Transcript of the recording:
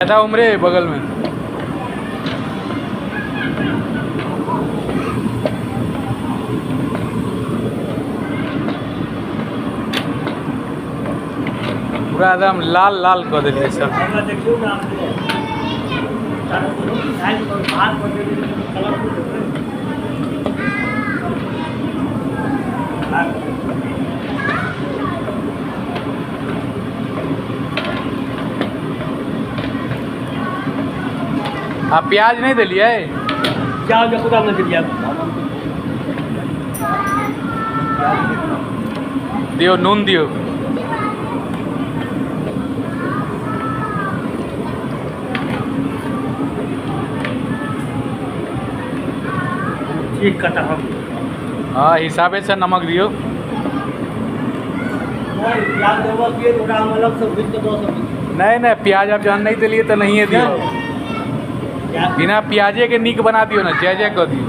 था उम्रे बगल में। पूरा एकदम लाल लाल कर दिलिए सब। आप प्याज नहीं दिलिए? प्याज खुदा नहीं दिलिए। दियो नून दियो। ठीक कटा हम। हाँ हिसाबे से नमक दियो। प्याज देवो दिए तो हम अलग से भूज के दो सब। नहीं नहीं प्याज आप जहाँ नहीं दिलिए तो नहीं है दियो। बिना प्याजे के नीक बना दियो ना, जय जय कर दियो।